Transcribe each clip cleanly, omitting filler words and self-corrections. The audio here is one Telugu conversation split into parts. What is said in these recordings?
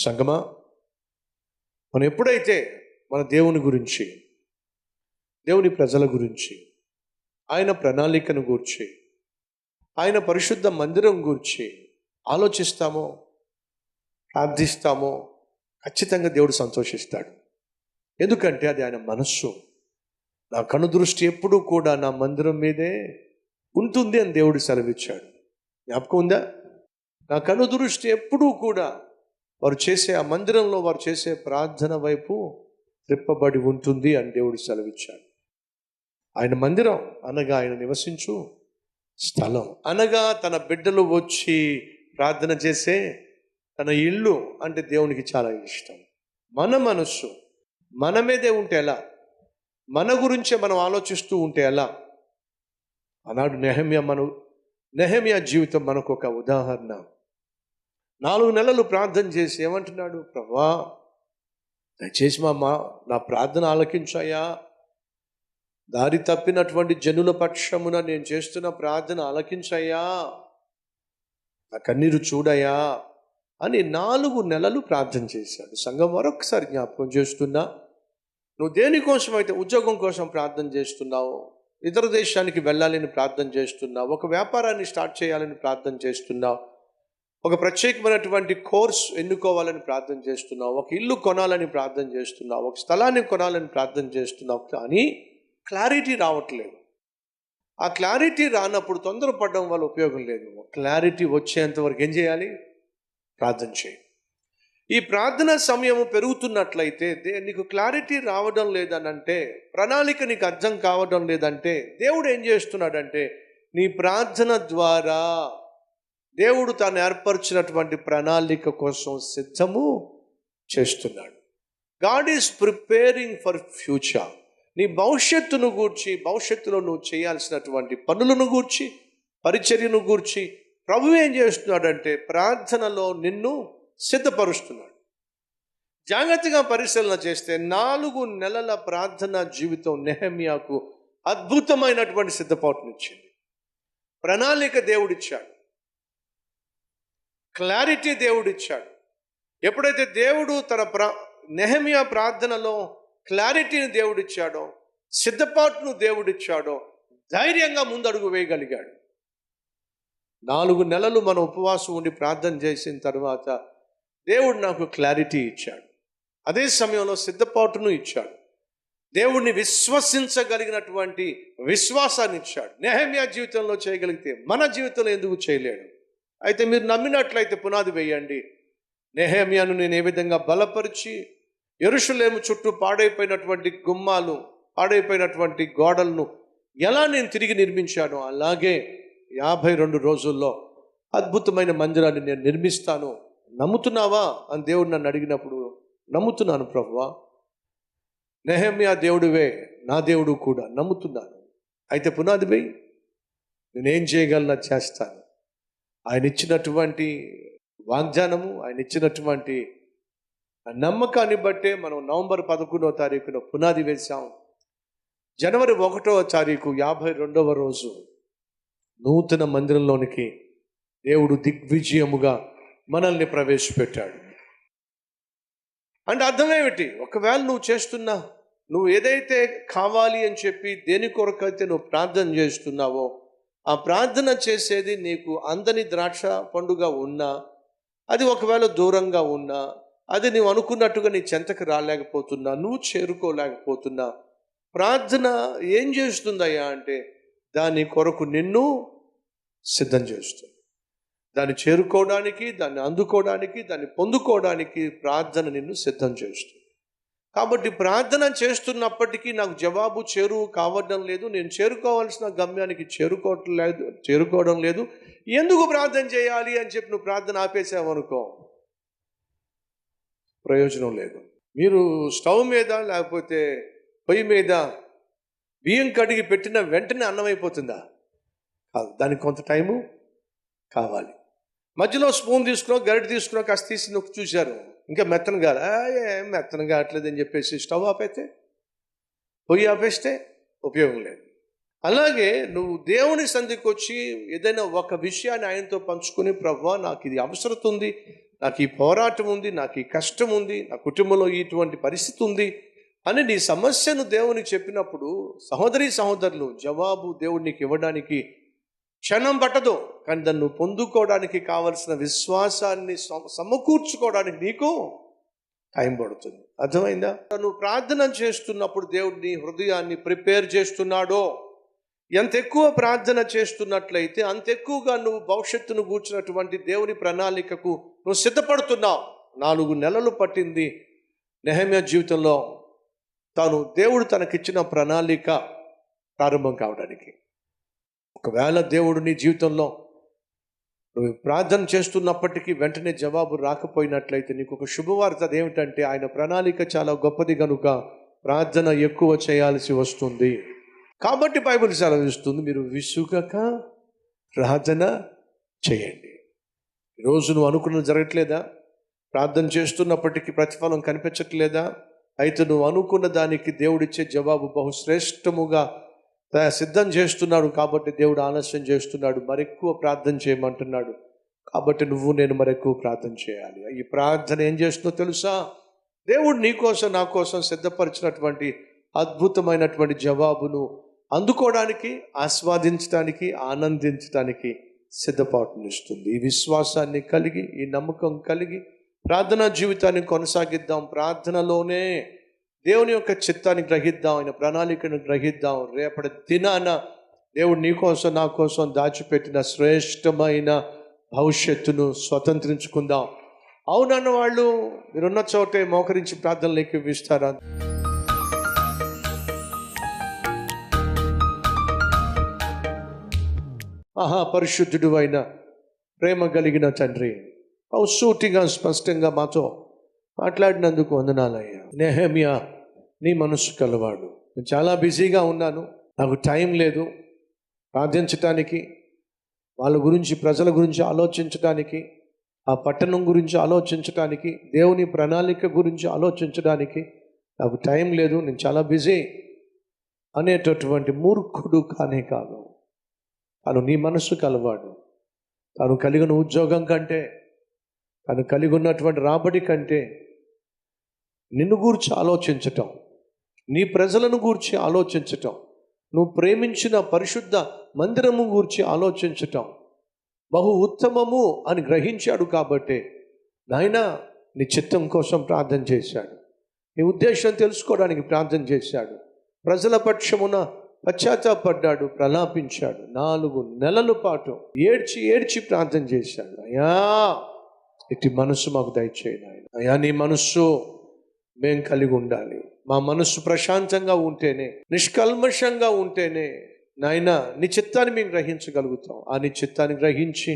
సంగమా, మనం ఎప్పుడైతే మన దేవుని గురించి, దేవుని ప్రజల గురించి, ఆయన ప్రణాళికను గూర్చి, ఆయన పరిశుద్ధ మందిరం గూర్చి ఆలోచిస్తామో, ప్రార్థిస్తామో, ఖచ్చితంగా దేవుడు సంతోషిస్తాడు. ఎందుకంటే అది ఆయన మనస్సు. నా కనుదృష్టి ఎప్పుడూ కూడా నా మందిరం మీదే ఉంటుంది అని దేవుడు సెలవిచ్చాడు. జ్ఞాపకం ఉందా? నా కనుదృష్టి ఎప్పుడూ కూడా వారు చేసే ఆ మందిరంలో వారు చేసే ప్రార్థన వైపు త్రిప్పబడి ఉంటుంది అని దేవుడు సెలవిచ్చాడు. ఆయన మందిరం అనగా ఆయన నివసించు స్థలం, అనగా తన బిడ్డలు వచ్చి ప్రార్థన చేసే తన ఇల్లు అంటే దేవునికి చాలా ఇష్టం. మన మనస్సు మన మీదే ఉంటే ఎలా? మన గురించే మనం ఆలోచిస్తూ ఉంటే ఎలా? ఆనాడు నెహెమ్యా జీవితం మనకు ఒక ఉదాహరణ. 4 నెలలు ప్రార్థన చేసి ఏమంటున్నాడు? ప్రభువా, దయచేసి నా ప్రార్థన ఆలకించాయా, దారి తప్పినటువంటి జనుల పక్షమున నేను చేస్తున్న ప్రార్థన ఆలకించాయా, నా కన్నీరు చూడయా అని 4 నెలలు ప్రార్థన చేశాడు. సంఘం మరొకసారి జ్ఞాపకం చేస్తున్నా, నువ్వు దేనికోసం అయితే ఉద్యోగం కోసం ప్రార్థన చేస్తున్నావు, ఇతర దేశానికి వెళ్ళాలని ప్రార్థన చేస్తున్నావు, ఒక వ్యాపారాన్ని స్టార్ట్ చేయాలని ప్రార్థన చేస్తున్నావు, ఒక ప్రత్యేకమైనటువంటి కోర్స్ ఎన్నుకోవాలని ప్రార్థన చేస్తున్నావు, ఒక ఇల్లు కొనాలని ప్రార్థన చేస్తున్నావు, ఒక స్థలాన్ని కొనాలని ప్రార్థన చేస్తున్నావు, కానీ క్లారిటీ రావట్లేదు. ఆ క్లారిటీ రానప్పుడు తొందరపడడం వల్ల ఉపయోగం లేదు. క్లారిటీ వచ్చేంత వరకు ఏం చేయాలి? ప్రార్థన చేయి. ఈ ప్రార్థన సమయం పెరుగుతున్నట్లయితే, నీకు క్లారిటీ రావడం లేదనంటే, ప్రణాళిక నీకు అర్థం కావడం లేదంటే, దేవుడు ఏం చేస్తున్నాడంటే నీ ప్రార్థన ద్వారా దేవుడు తాను ఏర్పరిచినటువంటి ప్రణాళిక కోసం సిద్ధము చేస్తున్నాడు. God is preparing for future. నీ భవిష్యత్తును గూర్చి, భవిష్యత్తులో నువ్వు చేయాల్సినటువంటి పనులను గూర్చి, పరిచర్యను గూర్చి ప్రభువు ఏం చేస్తున్నాడంటే ప్రార్థనలో నిన్ను సిద్ధపరుస్తున్నాడు. జాగ్రత్తగా పరిశీలన చేస్తే 4 నెలల ప్రార్థన జీవితం నెహెమ్యాకు అద్భుతమైనటువంటి సిద్ధపాటునిచ్చింది. ప్రణాళిక దేవుడిచ్చాడు, క్లారిటీ దేవుడిచ్చాడు. ఎప్పుడైతే దేవుడు తన నెహెమ్యా ప్రార్థనలో క్లారిటీని దేవుడిచ్చాడో, సిద్ధపాటును దేవుడిచ్చాడో, ధైర్యంగా ముందడుగు వేయగలిగాడు. 4 నెలలు మనం ఉపవాసం ఉండి ప్రార్థన చేసిన తర్వాత దేవుడు నాకు క్లారిటీ ఇచ్చాడు. అదే సమయంలో సిద్ధపాటును ఇచ్చాడు. దేవుడిని విశ్వసించగలిగినటువంటి విశ్వాసాన్ని ఇచ్చాడు. నెహెమ్యా జీవితంలో చేయగలిగితే మన జీవితంలో ఎందుకు చేయలేడు? అయితే మీరు నమ్మినట్లయితే పునాది వేయండి. నెహెమ్యాను నేను ఏ విధంగా బలపరిచి యెరూషలేము చుట్టూ పాడైపోయినటువంటి గుమ్మాలు, పాడైపోయినటువంటి గోడలను ఎలా నేను తిరిగి నిర్మించానో, అలాగే 52 రోజుల్లో అద్భుతమైన మందిరాన్ని నేను నిర్మిస్తాను. నమ్ముతున్నావా అని దేవుడు నన్ను అడిగినప్పుడు, నమ్ముతున్నాను ప్రభువా, నెహెమ్యా దేవుడివే, నా దేవుడు కూడా, నమ్ముతున్నాను. అయితే పునాది వేయి, నేనేం చేయగలనా చేస్తాను. ఆయన ఇచ్చినటువంటి వాగ్దానము, ఆయన ఇచ్చినటువంటి నమ్మకాన్ని బట్టే మనం నవంబర్ 11వ తారీఖున పునాది వేశాం. జనవరి 1వ తారీఖు 52వ రోజు నూతన మందిరంలోనికి దేవుడు దిగ్విజయముగా మనల్ని ప్రవేశపెట్టాడు. అంటే అర్థం ఏమిటి? ఒకవేళ నువ్వు ఏదైతే కావాలి అని చెప్పి దేని కొరకైతే నువ్వు ప్రార్థన చేస్తున్నావో, ఆ ప్రార్థన చేసేది నీకు అందని ద్రాక్ష పండుగ ఉన్నా, అది ఒకవేళ దూరంగా ఉన్నా, అది నువ్వు అనుకున్నట్టుగా నీ చెంతకు రాలేకపోతున్నా, నువ్వు చేరుకోలేకపోతున్నా, ప్రార్థన ఏం చేస్తుందయ్యా అంటే దాని కొరకు నిన్ను సిద్ధం చేస్తుంది. దాన్ని చేరుకోవడానికి, దాన్ని అందుకోవడానికి, దాన్ని పొందుకోవడానికి ప్రార్థన నిన్ను సిద్ధం చేస్తుంది. కాబట్టి ప్రార్థన చేస్తున్నప్పటికీ నాకు జవాబు కావడం లేదు, నేను చేరుకోవాల్సిన గమ్యానికి చేరుకోవడం లేదు, ఎందుకు ప్రార్థన చేయాలి అని చెప్పి నువ్వు ప్రార్థన ఆపేసావనుకో, ప్రయోజనం లేదు. మీరు స్టవ్ మీద లేకపోతే పొయ్యి మీద బియ్యం కడిగి పెట్టిన వెంటనే అన్నం అయిపోతుందా? కాదు, దానికి కొంత టైము కావాలి. మధ్యలో స్పూన్ తీసుకున్నా, గరిటె తీసుకున్నా, కాస్త తీసి నొక్కి చూశారు, ఇంకా మెత్తన కాదు, ఏం మెత్తన కావట్లేదు అని చెప్పేసి స్టవ్ ఆపేస్తే, పొయ్యి ఆపేస్తే ఉపయోగం లేదు. అలాగే నువ్వు దేవుని సన్నిధికి వచ్చి ఏదైనా ఒక విషయాన్ని ఆయనతో పంచుకొని, ప్రభువా నాకు ఇది అవసరం ఉంది, నాకు ఈ పోరాటం ఉంది, నాకు ఈ కష్టం ఉంది, నా కుటుంబంలో ఇటువంటి పరిస్థితి ఉంది అని నీ సమస్యను దేవునికి చెప్పినప్పుడు సహోదరి సహోదరులు, జవాబు దేవుడు నీకు ఇవ్వడానికి క్షణం పట్టదు, కానీ దాన్ని నువ్వు పొందుకోవడానికి కావలసిన విశ్వాసాన్ని సమకూర్చుకోవడానికి నీకు టైం పడుతుంది. అర్థమైందా? నువ్వు ప్రార్థన చేస్తున్నప్పుడు దేవుడు నీ హృదయాన్ని ప్రిపేర్ చేస్తున్నాడో, ఎంత ఎక్కువ ప్రార్థన చేస్తున్నట్లయితే అంత ఎక్కువగా నువ్వు భవిష్యత్తును కూర్చున్నటువంటి దేవుని ప్రణాళికకు నువ్వు సిద్ధపడుతున్నావు. 4 నెలలు పట్టింది నెహెమ్యా జీవితంలో దేవుడు తనకిచ్చిన ప్రణాళిక ప్రారంభం కావడానికి. ఒకవేళ దేవుడు నీ జీవితంలో నువ్వు ప్రార్థన చేస్తున్నప్పటికీ వెంటనే జవాబు రాకపోయినట్లయితే నీకు ఒక శుభవార్త. అదేమిటంటే ఆయన ప్రణాళిక చాలా గొప్పది కనుక ప్రార్థన ఎక్కువ చేయాల్సి వస్తుంది. కాబట్టి బైబిల్ సెలవిస్తుంది, మీరు విసుగక ప్రార్థన చేయండి. ఈరోజు నువ్వు అనుకున్నది జరగట్లేదా? ప్రార్థన చేస్తున్నప్పటికీ ప్రతిఫలం కనిపించట్లేదా? అయితే నువ్వు అనుకున్న దానికి దేవుడిచ్చే జవాబు బహుశ్రేష్టముగా సిద్ధం చేస్తున్నాడు. కాబట్టి దేవుడు ఆలస్యం చేస్తున్నాడు, మరెక్కువ ప్రార్థన చేయమంటున్నాడు. కాబట్టి నువ్వు నేను మరెక్కువ ప్రార్థన చేయాలి. ఈ ప్రార్థన ఏం చేస్తుందో తెలుసా? దేవుడు నీ కోసం నా కోసం సిద్ధపరిచినటువంటి అద్భుతమైనటువంటి జవాబును అందుకోవడానికి, ఆస్వాదించడానికి, ఆనందించడానికి సిద్ధపాటునిస్తుంది. ఈ విశ్వాసాన్ని కలిగి, ఈ నమ్మకం కలిగి ప్రార్థనా జీవితాన్ని కొనసాగిద్దాం. ప్రార్థనలోనే దేవుని యొక్క చిత్తాన్ని గ్రహిద్దాం, ఆయన ప్రణాళికను గ్రహిద్దాం. రేపటి దినాన దేవుడు నీ కోసం నా కోసం దాచిపెట్టిన శ్రేష్టమైన భవిష్యత్తును స్వతంత్రించుకుందాం. అవునన్న వాళ్ళు మీరున్న చోటే మోకరించి ప్రార్థనలు ఇస్తారా? పరిశుద్ధుడు అయిన ప్రేమ కలిగిన తండ్రి, సూటిగా స్పష్టంగా మాతో మాట్లాడినందుకు వందనాలయ్యా. నెహెమ్యా నీ మనసు కలవాడు. నేను చాలా బిజీగా ఉన్నాను, నాకు టైం లేదు ప్రార్థించటానికి, వాళ్ళ గురించి, ప్రజల గురించి ఆలోచించడానికి, ఆ పట్టణం గురించి ఆలోచించడానికి, దేవుని ప్రణాళిక గురించి ఆలోచించడానికి నాకు టైం లేదు, నేను చాలా బిజీ అనేటటువంటి మూర్ఖుడు కానే కాదు. తను నీ మనసు కలవాడు. తాను కలిగిన ఉద్యోగం కంటే, తను కలిగి ఉన్నటువంటి రాబడి కంటే నిన్ను గూర్చి ఆలోచించటం, నీ ప్రజలను గూర్చి ఆలోచించటం, నువ్వు ప్రేమించిన పరిశుద్ధ మందిరము గూర్చి ఆలోచించటం బహు ఉత్తమము అని గ్రహించాడు. కాబట్టి నాయనా నీ చిత్తం కోసం ప్రార్థన చేశాడు, నీ ఉద్దేశం తెలుసుకోవడానికి ప్రార్థన చేశాడు, ప్రజల పక్షమున పశ్చాత్తాపడ్డాడు, ప్రలాపించాడు. 4 నెలల పాటు ఏడ్చి ప్రార్థన చేశాడు. అయ్యా ఇటు మనసు మాకు దయచేయండి ఆయన. అయ్యా నీ మనస్సు మేము కలిగి ఉండాలి. మా మనస్సు ప్రశాంతంగా ఉంటేనే, నిష్కల్మషంగా ఉంటేనే నాయన నీ చిత్తాన్ని మేము గ్రహించగలుగుతాం. ఆ నీ చిత్తాన్ని గ్రహించి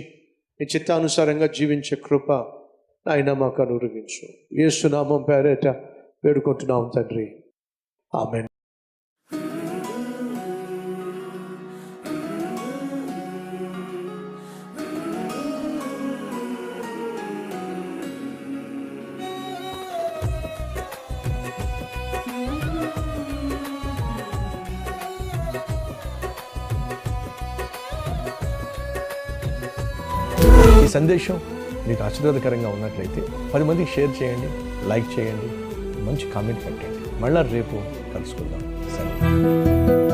నీ చిత్తానుసారంగా జీవించే కృప నాయన మాకు అనుగ్రహించు. యేసు నామం పేరేట వేడుకుంటున్నాం తండ్రి, ఆమేన్. ఈ సందేశం మీకు ఆశీర్వాదకరంగా ఉన్నట్లయితే 10 మందికి షేర్ చేయండి, లైక్ చేయండి, మంచి కామెంట్ పెట్టండి. మళ్ళా రేపు కలుసుకుందాం. సరే.